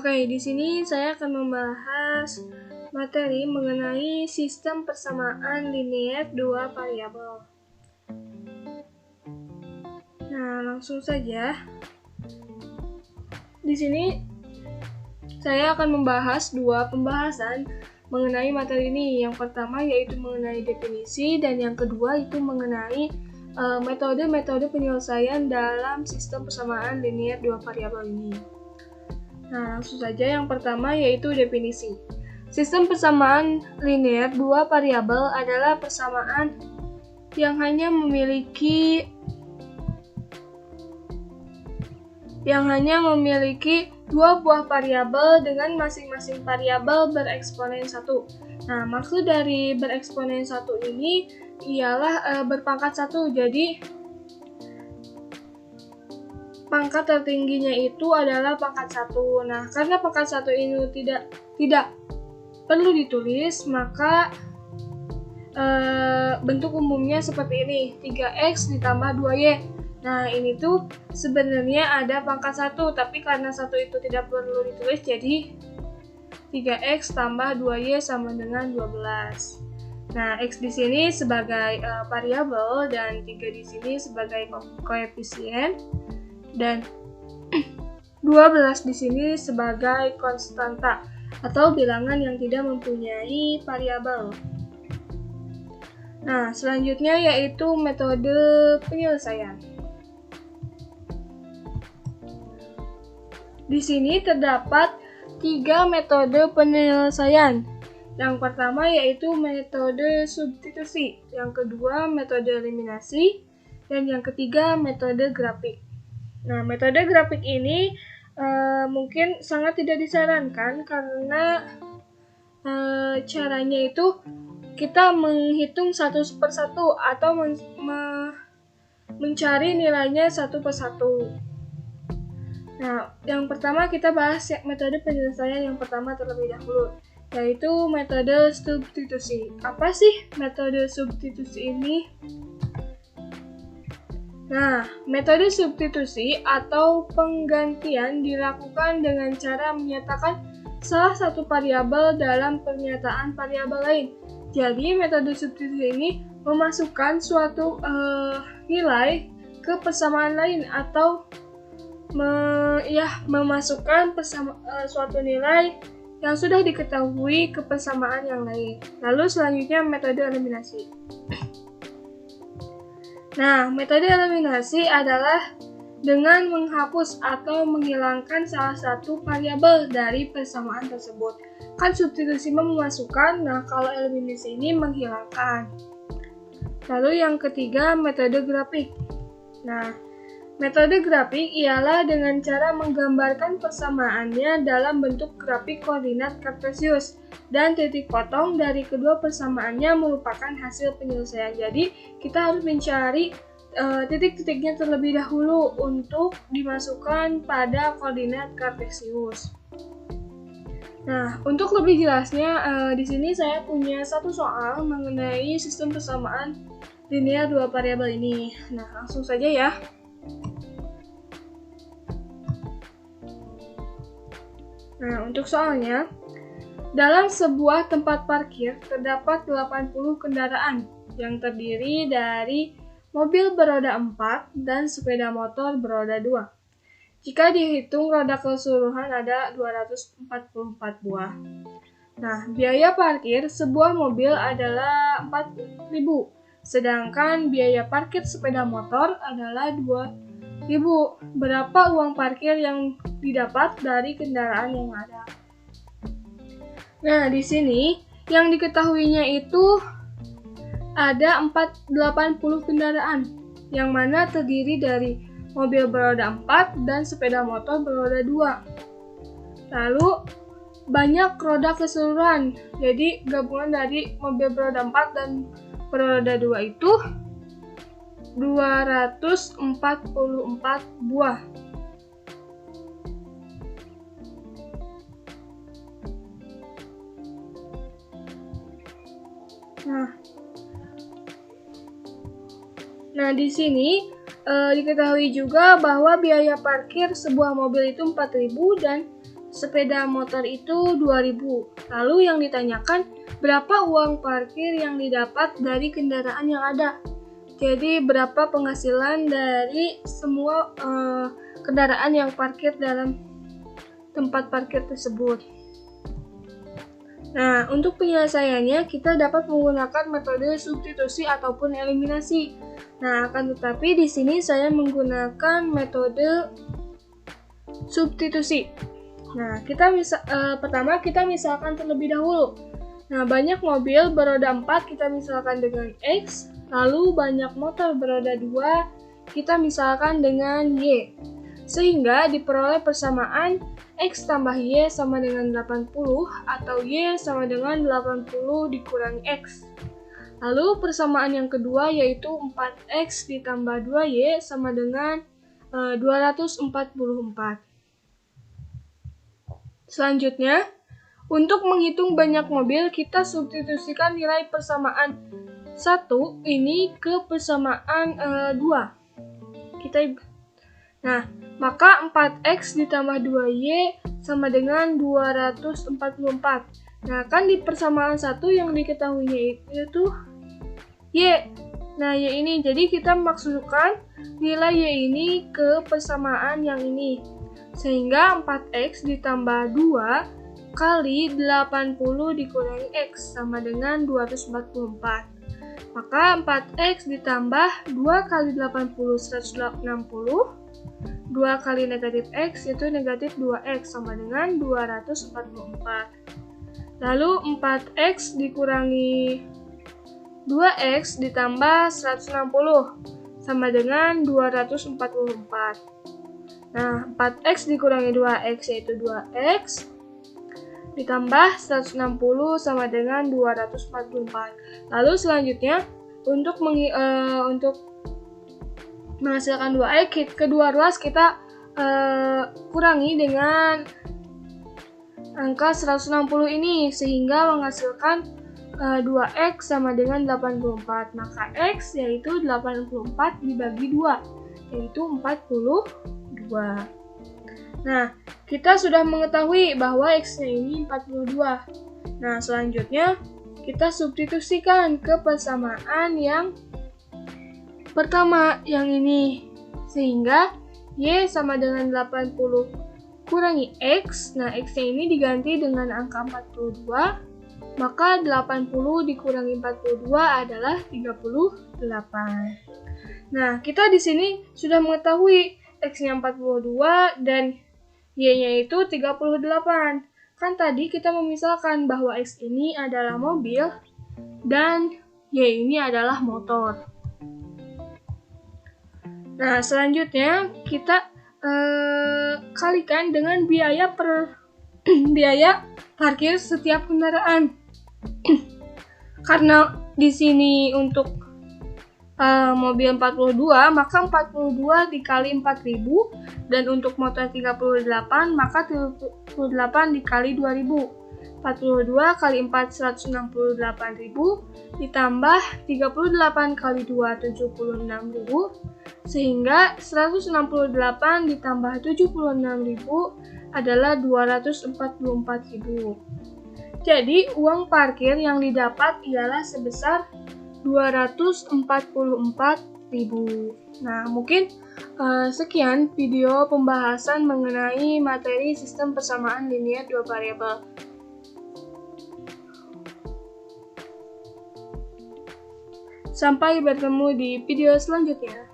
Oke, di sini saya akan membahas materi mengenai sistem persamaan linear dua variabel. Nah, langsung saja. Di sini saya akan membahas dua pembahasan mengenai materi ini. Yang pertama yaitu mengenai definisi, dan yang kedua itu mengenai metode-metode penyelesaian dalam sistem persamaan linear dua variabel ini. Nah, langsung saja yang pertama yaitu definisi. Sistem persamaan linear dua variabel adalah persamaan yang hanya memiliki dua buah variabel dengan masing-masing variabel bereksponen 1. Nah, maksud dari bereksponen 1 ini ialah berpangkat 1. Jadi pangkat tertingginya itu adalah pangkat 1. Nah, karena pangkat 1 ini tidak perlu ditulis, maka bentuk umumnya seperti ini, 3x ditambah 2y. Nah, ini tuh sebenarnya ada pangkat 1, tapi karena 1 itu tidak perlu ditulis, jadi 3x tambah 2y sama dengan 12. Nah, x di sini sebagai variabel dan 3 di sini sebagai koefisien, dan 12 di sini sebagai konstanta atau bilangan yang tidak mempunyai variabel. Nah, selanjutnya yaitu metode penyelesaian. Di sini terdapat 3 metode penyelesaian. Yang pertama yaitu metode substitusi, yang kedua metode eliminasi, dan yang ketiga metode grafik. Nah, metode grafik ini mungkin sangat tidak disarankan karena caranya itu kita menghitung satu per satu atau mencari nilainya satu per satu. Nah, yang pertama kita bahas metode penyelesaian yang pertama terlebih dahulu, yaitu metode substitusi. Apa sih metode substitusi ini? Nah, metode substitusi atau penggantian dilakukan dengan cara menyatakan salah satu variabel dalam pernyataan variabel lain. Jadi, metode substitusi ini memasukkan suatu nilai ke persamaan lain atau memasukkan suatu nilai yang sudah diketahui ke persamaan yang lain. Lalu selanjutnya metode eliminasi. Nah, metode eliminasi adalah dengan menghapus atau menghilangkan salah satu variabel dari persamaan tersebut. Kan substitusi memasukkan, nah kalau eliminasi ini menghilangkan. Lalu yang ketiga, metode grafik. Nah, metode grafik ialah dengan cara menggambarkan persamaannya dalam bentuk grafik koordinat kartesius, dan titik potong dari kedua persamaannya merupakan hasil penyelesaian. Jadi, kita harus mencari titik-titiknya terlebih dahulu untuk dimasukkan pada koordinat kartesius. Nah, untuk lebih jelasnya, di sini saya punya satu soal mengenai sistem persamaan linear dua variabel ini. Nah, langsung saja ya. Nah, untuk soalnya, dalam sebuah tempat parkir terdapat 80 kendaraan yang terdiri dari mobil beroda 4 dan sepeda motor beroda 2. Jika dihitung roda keseluruhan ada 244 buah. Nah, biaya parkir sebuah mobil adalah 4.000, sedangkan biaya parkir sepeda motor adalah 2.000. Berapa uang parkir yang didapat dari kendaraan yang ada? Nah, di sini yang diketahuinya itu ada 80 kendaraan, yang mana terdiri dari mobil beroda 4 dan sepeda motor beroda 2. Lalu banyak roda keseluruhan. Jadi gabungan dari mobil beroda 4 dan beroda 2 itu 244 buah. Nah, di sini diketahui juga bahwa biaya parkir sebuah mobil itu 4.000 dan sepeda motor itu 2.000. Lalu yang ditanyakan, berapa uang parkir yang didapat dari kendaraan yang ada? Jadi berapa penghasilan dari semua kendaraan yang parkir dalam tempat parkir tersebut. Nah, untuk penyelesaiannya kita dapat menggunakan metode substitusi ataupun eliminasi. Nah, akan tetapi di sini saya menggunakan metode substitusi. Nah, pertama kita misalkan terlebih dahulu. Nah, banyak mobil beroda 4 kita misalkan dengan X, lalu banyak motor beroda 2 kita misalkan dengan Y. Sehingga diperoleh persamaan X tambah Y sama dengan 80 atau Y sama dengan 80 dikurangi X. Lalu persamaan yang kedua yaitu 4X ditambah 2Y sama dengan 244. Selanjutnya, untuk menghitung banyak mobil, kita substitusikan nilai persamaan 1 ini ke persamaan 2. Nah, maka 4X ditambah 2Y sama dengan 244. Nah, kan di persamaan 1 yang diketahuinya itu Y. Nah, Y ini, jadi kita maksudkan nilai Y ini ke persamaan yang ini. Sehingga 4X ditambah 2 kali 80 dikurangi X sama dengan 244. Maka 4X ditambah 2 kali 80, 160. 2 kali negatif X yaitu negatif 2X sama dengan 244. Lalu 4X dikurangi 2X ditambah 160 sama dengan 244. Nah, 4X dikurangi 2X yaitu 2X ditambah 160 sama dengan 244. Lalu selanjutnya untuk menghasilkan 2X, kedua ruas kita kurangi dengan angka 160 ini sehingga menghasilkan 2X sama dengan 84. Maka X yaitu 84 dibagi 2 yaitu 42. Nah, kita sudah mengetahui bahwa X-nya ini 42. Nah, selanjutnya kita substitusikan ke persamaan yang pertama, yang ini. Sehingga Y sama dengan 80 kurangi X. Nah, X-nya ini diganti dengan angka 42. Maka 80 dikurangi 42 adalah 38. Nah, kita di sini sudah mengetahui X-nya 42 dan Y-nya itu 38. Kan tadi kita memisalkan bahwa X ini adalah mobil dan Y ini adalah motor. Nah, selanjutnya kita kalikan dengan biaya parkir setiap kendaraan. Karena di sini untuk mobil 42, maka 42 dikali 4.000, dan untuk motor 38, maka 38 dikali 2.000. 42 kali 4, 168.000, ditambah 38 kali 2, 76.000, sehingga 168 ditambah 76.000 adalah 244.000. Jadi, uang parkir yang didapat ialah sebesar 244.000. Nah, mungkin sekian video pembahasan mengenai materi sistem persamaan linear dua variabel. Sampai bertemu di video selanjutnya.